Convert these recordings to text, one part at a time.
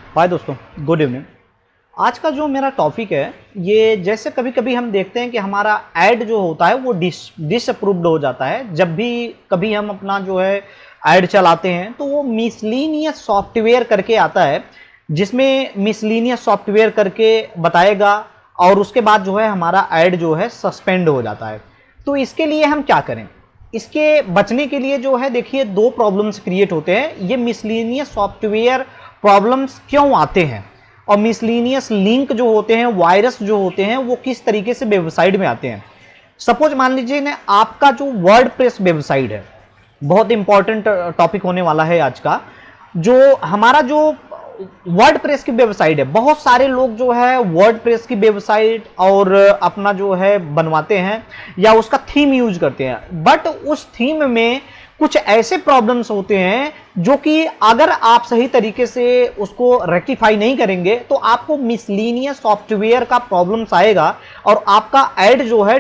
हाय दोस्तों, good evening. आज का जो मेरा टॉपिक है, ये जैसे कभी कभी हम देखते हैं कि हमारा ऐड जो होता है वो डिसअप्रूव्ड हो जाता है। जब भी कभी हम अपना जो है ऐड चलाते हैं तो वो मिसलीनियस सॉफ्टवेयर करके आता है, जिसमें मिसलीनियस सॉफ्टवेयर करके बताएगा और उसके बाद जो है हमारा ऐड जो है सस्पेंड हो जाता है। तो इसके लिए हम क्या करें? इसके बचने के लिए जो है, देखिए, दो प्रॉब्लम्स क्रिएट होते हैं। ये मिसलीनियस सॉफ्टवेयर प्रॉब्लम्स क्यों आते हैं और मिसलीनियस लिंक जो होते हैं, वायरस जो होते हैं, वो किस तरीके से वेबसाइट में आते हैं। सपोज मान लीजिए ना, आपका जो वर्डप्रेस वेबसाइट है, बहुत इंपॉर्टेंट टॉपिक होने वाला है आज का। जो हमारा जो वर्डप्रेस की वेबसाइट है, बहुत सारे लोग जो है वर्डप्रेस की वेबसाइट और अपना जो है बनवाते हैं या उसका थीम यूज करते हैं, बट उस थीम में कुछ ऐसे प्रॉब्लम्स होते हैं जो कि अगर आप सही तरीके से उसको रेक्टिफाई नहीं करेंगे तो आपको मिसलीनियस सॉफ्टवेयर का प्रॉब्लम्स आएगा और आपका ऐड जो है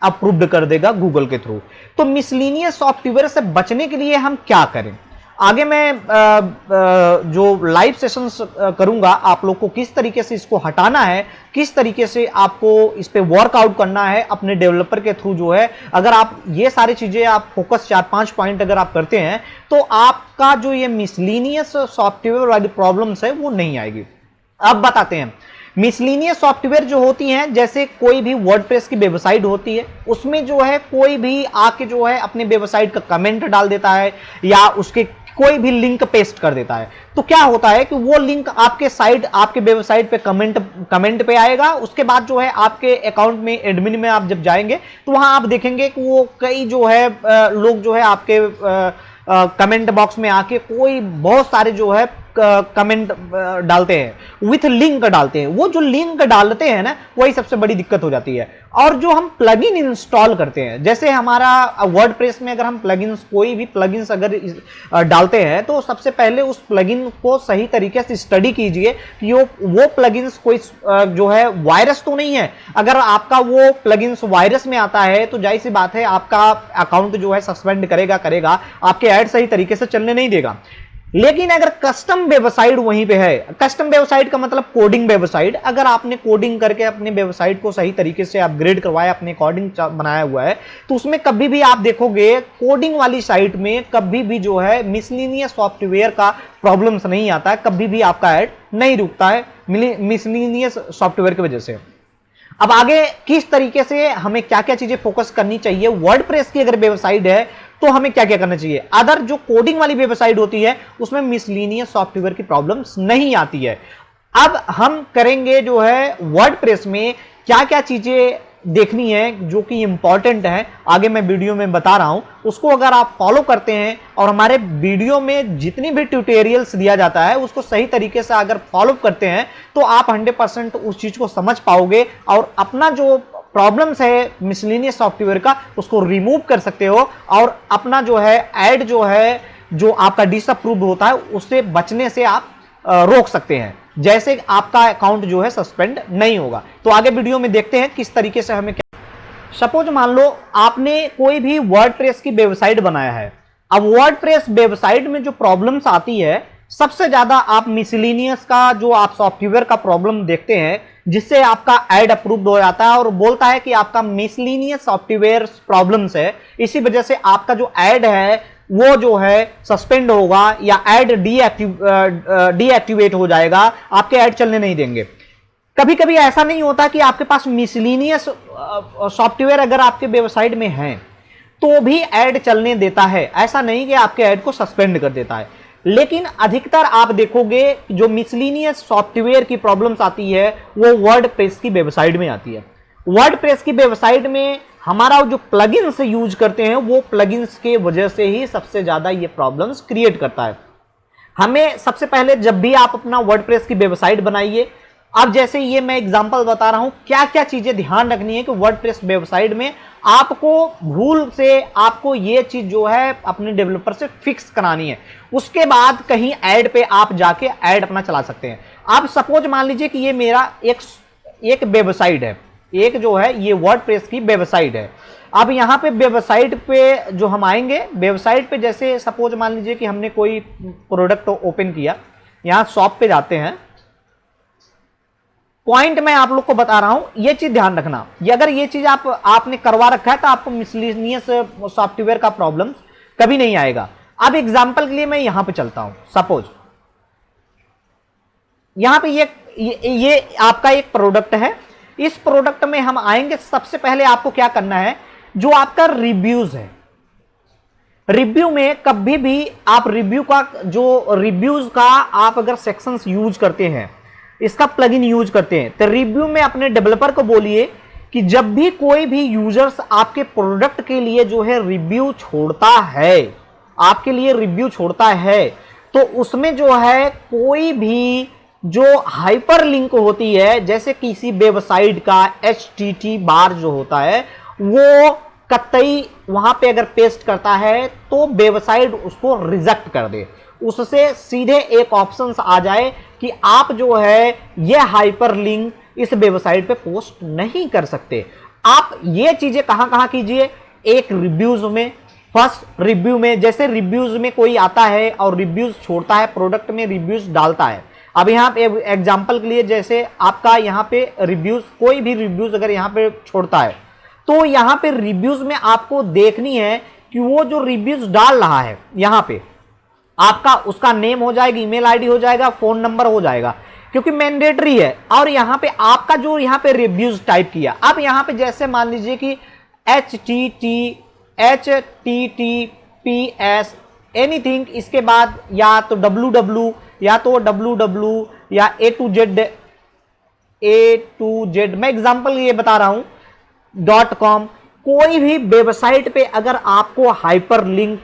अप्रूव्ड कर देगा गूगल के थ्रू। तो मिसलीनियस सॉफ्टवेयर से बचने के लिए हम क्या करें? आगे मैं जो लाइव सेशंस करूंगा, आप लोग को किस तरीके से इसको हटाना है, किस तरीके से आपको इस पे वर्कआउट करना है अपने डेवलपर के थ्रू जो है। अगर आप ये सारी चीजें आप फोकस 4-5 पॉइंट अगर आप करते हैं तो आपका जो ये मिसलीनियस सॉफ्टवेयर वाली प्रॉब्लम्स है वो नहीं आएगी। अब बताते हैं, मिसलीनियस सॉफ्टवेयर जो होती हैं, जैसे कोई भी वर्डप्रेस की वेबसाइट होती है, उसमें जो है कोई भी आके जो है अपने वेबसाइट का कमेंट डाल देता है या उसके कोई भी लिंक पेस्ट कर देता है। तो क्या होता है कि वो लिंक आपके वेबसाइट पे कमेंट पे आएगा। उसके बाद जो है आपके अकाउंट में एडमिन में आप जब जाएंगे तो वहां आप देखेंगे कि वो कई जो है लोग जो है आपके कमेंट बॉक्स में आके कोई बहुत सारे जो है कमेंट डालते हैं, विथ लिंक डालते हैं। वो जो लिंक डालते हैं ना, वही सबसे बड़ी दिक्कत हो जाती है। और जो हम प्लगइन इंस्टॉल करते हैं, जैसे हमारा वर्डप्रेस में अगर हम प्लगइन्स, कोई भी प्लगइन्स अगर डालते हैं तो सबसे पहले उस प्लगइन को सही तरीके से स्टडी कीजिए कि वो प्लगइन्स कोई जो है वायरस तो नहीं है। अगर आपका वो प्लगइन्स वायरस में आता है तो जाहिर सी बात है आपका अकाउंट जो है सस्पेंड करेगा, आपके ऐड सही तरीके से चलने नहीं देगा। लेकिन अगर कस्टम वेबसाइट वहीं पे है, कस्टम वेबसाइट का मतलब कोडिंग वेबसाइट, अगर आपने कोडिंग करके अपने वेबसाइट को सही तरीके से अपग्रेड करवाया, अपने अकॉर्डिंग बनाया हुआ है, तो उसमें कभी भी आप देखोगे कोडिंग वाली साइट में कभी भी जो है मिसलीनियस सॉफ्टवेयर का प्रॉब्लम्स नहीं आता है, कभी भी आपका ऐड नहीं रुकता है मिसलीनियस सॉफ्टवेयर की वजह से। अब आगे किस तरीके से हमें क्या क्या चीजें फोकस करनी चाहिए, वर्डप्रेस की अगर वेबसाइट है तो हमें क्या क्या करना चाहिए। अदर जो कोडिंग वाली वेबसाइट होती है उसमें मिसलीनियस सॉफ्टवेयर की प्रॉब्लम्स नहीं आती है। अब हम करेंगे जो है वर्डप्रेस में क्या क्या चीजें देखनी है जो कि इंपॉर्टेंट है, आगे मैं वीडियो में बता रहा हूं। उसको अगर आप फॉलो करते हैं और हमारे वीडियो में जितनी भी ट्यूटोरियल्स दिया जाता है उसको सही तरीके से अगर फॉलो करते हैं तो आप 100% उस चीज को समझ पाओगे और अपना जो प्रॉब्लम्स है मिसलीनियस सॉफ्टवेयर का उसको रिमूव कर सकते हो और अपना जो है ऐड जो है जो आपका डिसअप्रूव होता है उससे बचने से आप रोक सकते हैं, जैसे आपका अकाउंट जो है सस्पेंड नहीं होगा। तो आगे वीडियो में देखते हैं किस तरीके से हमें क्या। सपोज मान लो आपने कोई भी वर्डप्रेस की वेबसाइट बनाया है। अब वर्डप्रेस वेबसाइट में जो प्रॉब्लम्स आती है, सबसे ज्यादा आप मिसलीनियस का जो आप सॉफ्टवेयर का प्रॉब्लम देखते हैं, जिससे आपका ऐड अप्रूव्ड हो जाता है और बोलता है कि आपका मिसलीनियस सॉफ्टवेयर प्रॉब्लम्स है, इसी वजह से आपका जो ऐड है वो जो है सस्पेंड होगा या ऐड डीएक्टिवेट हो जाएगा, आपके ऐड चलने नहीं देंगे। कभी कभी ऐसा नहीं होता कि आपके पास मिसलीनियस सॉफ्टवेयर अगर आपके वेबसाइट में है तो भी ऐड चलने देता है, ऐसा नहीं कि आपके ऐड को सस्पेंड कर देता है। लेकिन अधिकतर आप देखोगे जो मिसलीनियस सॉफ्टवेयर की प्रॉब्लम्स आती है वो वर्डप्रेस की वेबसाइट में आती है। वर्डप्रेस की वेबसाइट में हमारा जो प्लगइन्स यूज करते हैं वो प्लगइन्स के वजह से ही सबसे ज्यादा ये प्रॉब्लम्स क्रिएट करता है। हमें सबसे पहले जब भी आप अपना वर्डप्रेस की वेबसाइट बनाइए, अब जैसे ये मैं एग्जांपल बता रहा हूं, क्या क्या चीजें ध्यान रखनी है कि वर्डप्रेस वेबसाइट में आपको भूल से आपको ये चीज जो है अपने डेवलपर से फिक्स करानी है। उसके बाद कहीं ऐड पे आप जाके ऐड अपना चला सकते हैं। आप सपोज मान लीजिए कि ये मेरा एक वेबसाइट है, एक जो है ये वर्डप्रेस की वेबसाइट है। अब यहाँ पे वेबसाइट पे जो हम आएंगे, वेबसाइट पे जैसे सपोज मान लीजिए कि हमने कोई प्रोडक्ट ओपन किया, यहां शॉप पे जाते हैं, पॉइंट मैं आप लोग को बता रहा हूं, ये चीज ध्यान रखना, ये अगर ये चीज आपने करवा रखा है तो आपको मिसलेनियस सॉफ्टवेयर का प्रॉब्लम कभी नहीं आएगा। अब एग्जांपल के लिए मैं यहां पे चलता हूं, सपोज यहां पे ये आपका एक प्रोडक्ट है, इस प्रोडक्ट में हम आएंगे। सबसे पहले आपको क्या करना है, जो आपका रिव्यूज है, रिव्यू में कभी भी आप रिव्यू का जो रिव्यूज का आप अगर सेक्शंस यूज करते हैं, इसका प्लगइन यूज करते हैं, तो रिव्यू में अपने डेवलपर को बोलिए कि जब भी कोई भी यूजर्स आपके प्रोडक्ट के लिए जो है रिव्यू छोड़ता है, आपके लिए रिव्यू छोड़ता है, तो उसमें जो है कोई भी जो हाइपर लिंक होती है, जैसे किसी वेबसाइट का HTT बार जो होता है, वो कतई वहां पे अगर पेस्ट करता है तो वेबसाइट उसको रिजेक्ट कर दे, उससे सीधे एक ऑप्शन आ जाए कि आप जो है ये हाइपर लिंक इस वेबसाइट पे पोस्ट नहीं कर सकते। आप ये चीजें कहां कहां कीजिए, एक रिव्यूज में, फर्स्ट रिव्यू में, जैसे रिव्यूज में कोई आता है और रिव्यूज छोड़ता है, प्रोडक्ट में रिव्यूज डालता है। अब यहाँ पे एग्जांपल के लिए, जैसे आपका यहाँ पे रिव्यूज, कोई भी रिव्यूज अगर यहाँ पे छोड़ता है, तो यहाँ पे रिव्यूज में आपको देखनी है कि वो जो रिव्यूज डाल रहा है, यहाँ पे आपका उसका नेम हो जाएगा, ईमेल आईडी हो जाएगा, फोन नंबर हो जाएगा, क्योंकि मैंडेटरी है। और यहाँ पे आपका जो यहाँ पे रिव्यूज टाइप किया, अब यहाँ पे जैसे मान लीजिए कि HTTPS एनीथिंग, इसके बाद या तो www या तो www या A to Z, मैं एग्जांपल ये बता रहा हूं, .com, कोई भी वेबसाइट पे अगर आपको हाइपर लिंक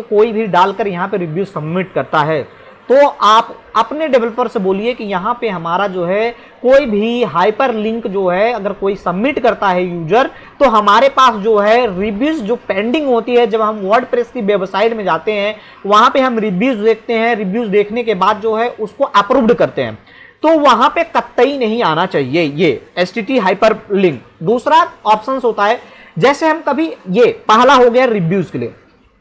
कोई भी डालकर यहां पे रिव्यू सबमिट करता है, तो आप अपने डेवलपर से बोलिए कि यहां पे हमारा जो है कोई भी हाइपर लिंक जो है अगर कोई सबमिट करता है यूजर, तो हमारे पास जो है रिव्यूज जो पेंडिंग होती है, जब हम वर्डप्रेस की वेबसाइट में जाते हैं वहां पे हम रिव्यूज देखते हैं, रिव्यूज देखने के बाद जो है उसको अप्रूव्ड करते हैं, तो वहां पे कतई नहीं आना चाहिए ये HTTP हाइपर लिंक। दूसरा ऑप्शन होता है, जैसे हम कभी, ये पहला हो गया रिव्यूज के लिए,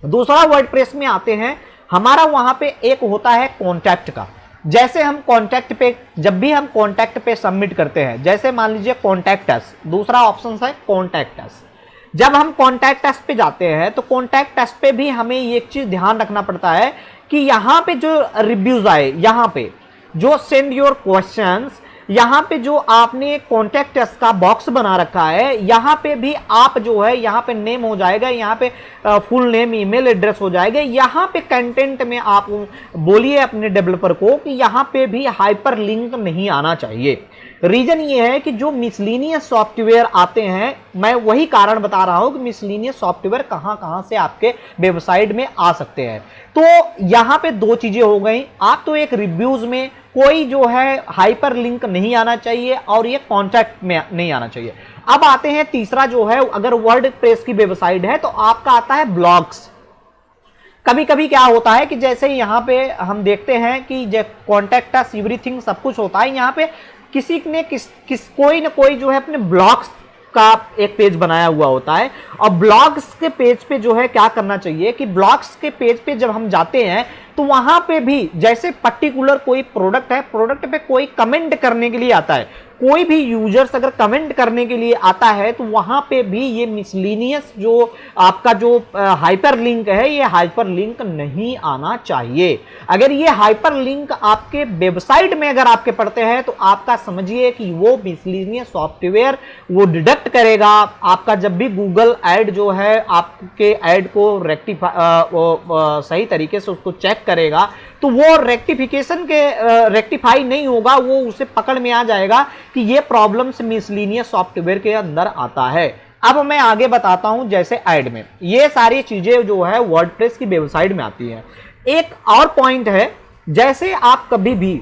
दूसरा वर्डप्रेस में आते हैं, हमारा वहां पे एक होता है कॉन्टैक्ट का। जैसे हम कॉन्टैक्ट पे, जब भी हम कॉन्टैक्ट पे सबमिट करते हैं, जैसे मान लीजिए कॉन्टैक्ट अस, दूसरा ऑप्शन है कॉन्टैक्ट अस। जब हम कॉन्टैक्ट अस पे जाते हैं तो कॉन्टैक्ट अस पे भी हमें एक चीज ध्यान रखना पड़ता है कि यहां पे जो रिव्यूज आए, यहां पे जो सेंड योर क्वेश्चंस, यहां पे जो आपने कॉन्टैक्ट अस का बॉक्स बना रखा है, यहां पे भी आप जो है यहां पे नेम हो जाएगा, यहां पे फुल नेम, ईमेल एड्रेस हो जाएगा, यहां पे कंटेंट में आप बोलिए अपने डेवलपर को कि यहां पे भी हाइपर लिंक नहीं आना चाहिए। रीजन ये है कि जो मिसलेनियस सॉफ्टवेयर आते हैं, मैं वही कारण बता रहा हूं कि मिसलेनियस सॉफ्टवेयर कहां कहां से आपके वेबसाइट में आ सकते हैं। तो यहां पे दो चीजें हो गई, आप तो एक रिव्यूज में कोई जो है हाइपर लिंक नहीं आना चाहिए और ये कॉन्टैक्ट में नहीं आना चाहिए। अब आते हैं तीसरा जो है, अगर वर्डप्रेस की वेबसाइट है तो आपका आता है ब्लॉग्स। कभी कभी क्या होता है कि जैसे यहां पे हम देखते हैं कि कॉन्टैक्ट अस एवरीथिंग सब कुछ होता है, यहां पे किसी ने कोई ना कोई जो है अपने ब्लॉग्स का एक पेज बनाया हुआ होता है, और ब्लॉग्स के पेज पे जो है क्या करना चाहिए कि ब्लॉग्स के पेज पे जब हम जाते हैं तो वहां पे भी जैसे पर्टिकुलर कोई प्रोडक्ट है, प्रोडक्ट पे कोई कमेंट करने के लिए आता है, कोई भी यूजर्स अगर कमेंट करने के लिए आता है तो वहां पे भी ये मिसलेनियस जो आपका जो हाइपर लिंक है, ये हाइपर लिंक नहीं आना चाहिए। अगर ये हाइपर लिंक आपके वेबसाइट में अगर आपके पड़ते हैं तो आपका समझिए कि वो मिसलेनियस सॉफ्टवेयर वो डिडक्ट करेगा आपका। जब भी गूगल ऐड जो है आपके ऐड को सही तरीके से उसको चेक करेगा तो वो रेक्टिफाई नहीं होगा, वो उसे पकड़ में आ जाएगा कि ये प्रॉब्लम्स मिसलेनियस सॉफ्टवेयर के अंदर आता है। अब मैं आगे बताता हूं, जैसे ऐड में ये सारी चीजें जो है वर्डप्रेस की वेबसाइट में आती हैं। एक और पॉइंट है, जैसे आप कभी भी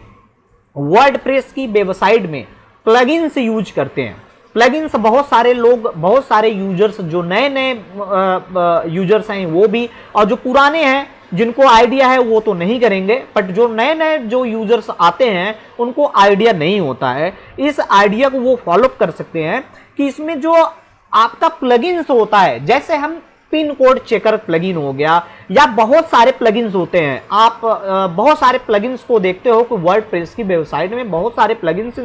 वर्डप्रेस की वेबसाइट में प्लगइन्स यूज करते हैं, प्लगइन्स बहुत सारे लोग, बहुत सारे यूजर्स, जो नए नए यूजर्स हैं वो भी, और जो पुराने हैं जिनको आइडिया है वो तो नहीं करेंगे, बट जो नए नए जो यूजर्स आते हैं उनको आइडिया नहीं होता है। इस आइडिया को वो फॉलो कर सकते हैं कि इसमें जो आपका प्लगइन्स होता है, जैसे हम पिन कोड चेकर प्लगइन हो गया, या बहुत सारे प्लगइन्स होते हैं। आप बहुत सारे प्लगइन्स को देखते हो कि वर्डप्रेस की वेबसाइट में बहुत सारे प्लगइन्स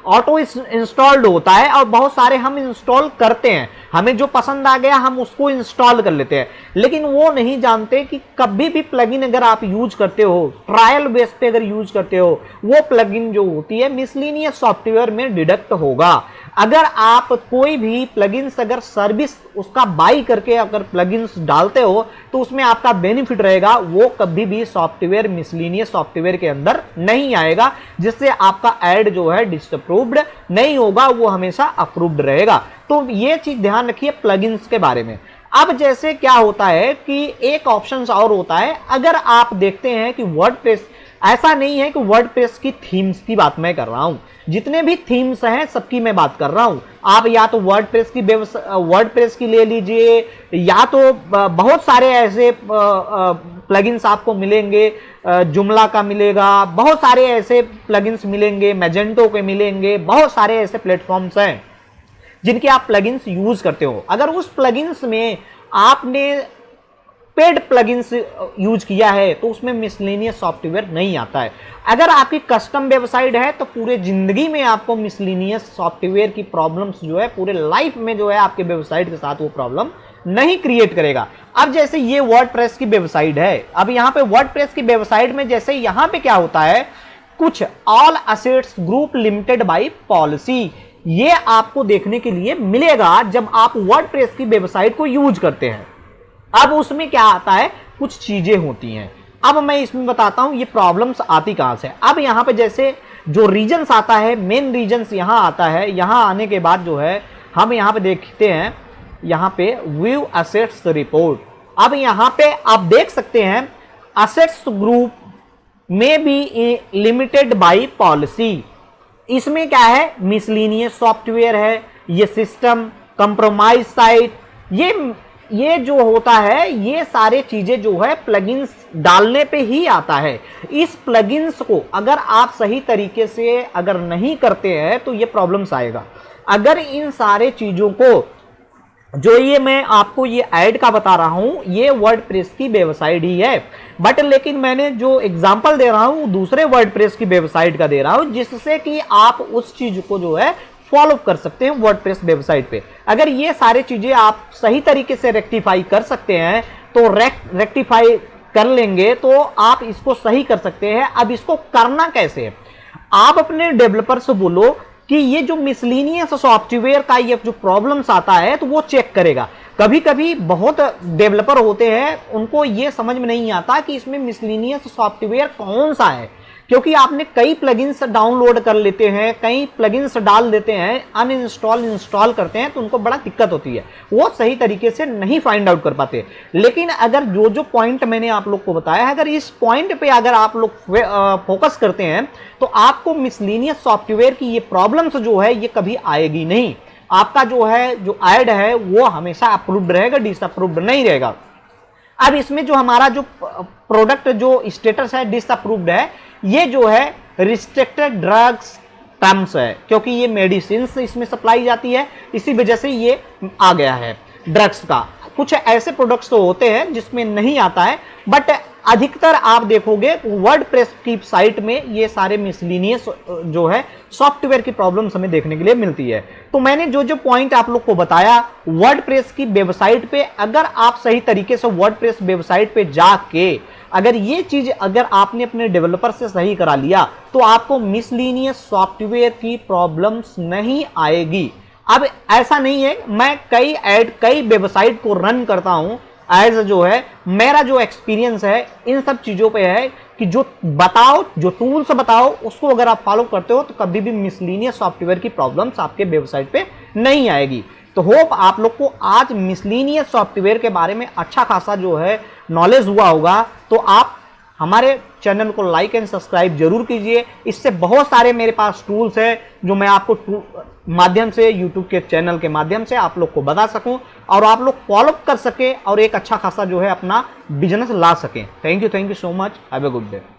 ऑटो इंस्टॉल्ड होता है, और बहुत सारे हम इंस्टॉल करते हैं, हमें जो पसंद आ गया हम उसको इंस्टॉल कर लेते हैं, लेकिन वो नहीं जानते कि कभी भी प्लगइन अगर आप यूज करते हो, ट्रायल बेस पे अगर यूज करते हो, वो प्लगइन जो होती है मिसलेनियस सॉफ्टवेयर में डिडक्ट होगा। अगर आप कोई भी प्लगइन्स अगर सर्विस उसका बाई करके अगर प्लगइन्स डालते हो, तो उसमें आपका बेनिफिट रहेगा, वो कभी भी सॉफ्टवेयर मिसलेनियस सॉफ्टवेयर के अंदर नहीं आएगा, जिससे आपका ऐड जो है डिसअप्रूव्ड नहीं होगा, वो हमेशा अप्रूव्ड रहेगा। तो ये चीज ध्यान रखिए प्लगइन्स के बारे में। अब जैसे क्या होता है कि एक ऑप्शन और होता है, अगर आप देखते हैं कि वर्डप्रेस, ऐसा नहीं है कि वर्डप्रेस की थीम्स की बात मैं कर रहा हूं, जितने भी थीम्स हैं सबकी मैं बात कर रहा हूं। आप या तो वर्डप्रेस की ले लीजिए, या तो बहुत सारे ऐसे प्लगइन्स आपको मिलेंगे, जुमला का मिलेगा, बहुत सारे ऐसे प्लगइन्स मिलेंगे, मैजेंटो के मिलेंगे, बहुत सारे ऐसे प्लेटफॉर्म्स हैं जिनके आप प्लगइन्स यूज करते हो। अगर उस प्लगइन्स में आपने पेड प्लगइन्स यूज किया है तो उसमें मिसलेनियस सॉफ्टवेयर नहीं आता है। अगर आपकी कस्टम वेबसाइट है तो पूरे जिंदगी में आपको मिसलेनियस सॉफ्टवेयर की प्रॉब्लम्स जो है पूरे लाइफ में जो है आपके वेबसाइट के साथ वो प्रॉब्लम नहीं क्रिएट करेगा। अब जैसे ये वर्डप्रेस की वेबसाइट है, अब यहाँ पे वर्डप्रेस की वेबसाइट में जैसे यहाँ पे क्या होता है, कुछ all assets group limited by policy, ये आपको देखने के लिए मिलेगा जब आप वर्डप्रेस की वेबसाइट को यूज करते हैं। अब उसमें क्या आता है, कुछ चीजें होती हैं। अब मैं इसमें बताता हूं ये प्रॉब्लम्स आती कहां से। अब यहां पे जैसे जो रीजन्स आता है, मेन रीजन्स यहां आता है, यहां आने के बाद जो है हम यहां पे देखते हैं, यहां पे व्यू असेट्स रिपोर्ट। अब यहां पे आप देख सकते हैं असेट्स ग्रुप में बी लिमिटेड बाय पॉलिसी। इसमें क्या है, मिसलेनियस सॉफ्टवेयर है, ये सिस्टम कंप्रोमाइज साइट, ये जो होता है, ये सारे चीजें जो है प्लगइन्स डालने पे ही आता है। इस प्लगइन्स को अगर आप सही तरीके से अगर नहीं करते हैं तो ये प्रॉब्लम्स आएगा। अगर इन सारे चीजों को जो ये मैं आपको ये ऐड का बता रहा हूं, ये वर्डप्रेस की वेबसाइट ही है, बट लेकिन मैंने जो एग्जांपल दे रहा हूं दूसरे वर्डप्रेस की वेबसाइट का दे रहा हूं, जिससे कि आप उस चीज को जो है फॉलो कर सकते हैं वर्डप्रेस वेबसाइट पे। अगर ये सारी चीजें आप सही तरीके से रेक्टिफाई कर सकते हैं तो रेक्टिफाई कर लेंगे तो आप इसको सही कर सकते हैं। अब इसको करना कैसे है, आप अपने डेवलपर से बोलो कि ये जो मिसलेनियस सॉफ्टवेयर का ये जो प्रॉब्लम्स आता है तो वो चेक करेगा। कभी कभी बहुत डेवलपर होते हैं, उनको ये समझ में नहीं आता कि इसमें मिसलेनियस सॉफ्टवेयर कौन सा है, क्योंकि आपने कई प्लगइन्स डाउनलोड कर लेते हैं, कई प्लगइन्स डाल देते हैं, अनइंस्टॉल इंस्टॉल करते हैं, तो उनको बड़ा दिक्कत होती है, वो सही तरीके से नहीं फाइंड आउट कर पाते। लेकिन अगर जो पॉइंट मैंने आप लोग को बताया है, अगर इस पॉइंट पे अगर आप लोग फोकस करते हैं तो आपको मिसलेनियस सॉफ्टवेयर की ये प्रॉब्लम्स जो है ये कभी आएगी नहीं। आपका जो है जो ऐड है वो हमेशा अप्रूव्ड रहेगा, डिसअप्रूव्ड नहीं रहेगा। अब इसमें जो हमारा जो प्रोडक्ट जो स्टेटस है डिसअप्रूव्ड है, ये जो है रिस्ट्रिक्टेड ड्रग्स टर्म्स है, क्योंकि ये मेडिसिन इसमें सप्लाई जाती है, इसी वजह से ये आ गया है ड्रग्स का। कुछ ऐसे प्रोडक्ट्स तो होते हैं जिसमें नहीं आता है, बट अधिकतर आप देखोगे वर्डप्रेस की साइट में ये सारे मिसलेनियस जो है सॉफ्टवेयर की प्रॉब्लम्स हमें देखने के लिए मिलती है। तो मैंने जो पॉइंट आप लोग को बताया, वर्डप्रेस की वेबसाइट पे अगर आप सही तरीके से वर्डप्रेस वेबसाइट पे जाके अगर ये चीज अगर आपने अपने डेवलपर से सही करा लिया तो आपको मिसलेनियस सॉफ्टवेयर की प्रॉब्लम्स नहीं आएगी। अब ऐसा नहीं है, मैं कई वेबसाइट को रन करता हूं, एज जो है मेरा जो एक्सपीरियंस है इन सब चीजों पे है कि जो टूल्स बताओ उसको अगर आप फॉलो करते हो तो कभी भी मिसलेनियस सॉफ्टवेयर की प्रॉब्लम्स आपके वेबसाइट पे नहीं आएगी। तो होप आप लोग को आज मिसलेनियस सॉफ्टवेयर के बारे में अच्छा खासा जो है नॉलेज हुआ होगा। तो आप हमारे चैनल को लाइक एंड सब्सक्राइब जरूर कीजिए। इससे बहुत सारे मेरे पास टूल्स हैं जो मैं आपको माध्यम से यूट्यूब के चैनल के माध्यम से आप लोग को बता सकूं और आप लोग फॉलो कर सके और एक अच्छा खासा जो है अपना बिजनेस ला सकें। Thank you so much, have a good day.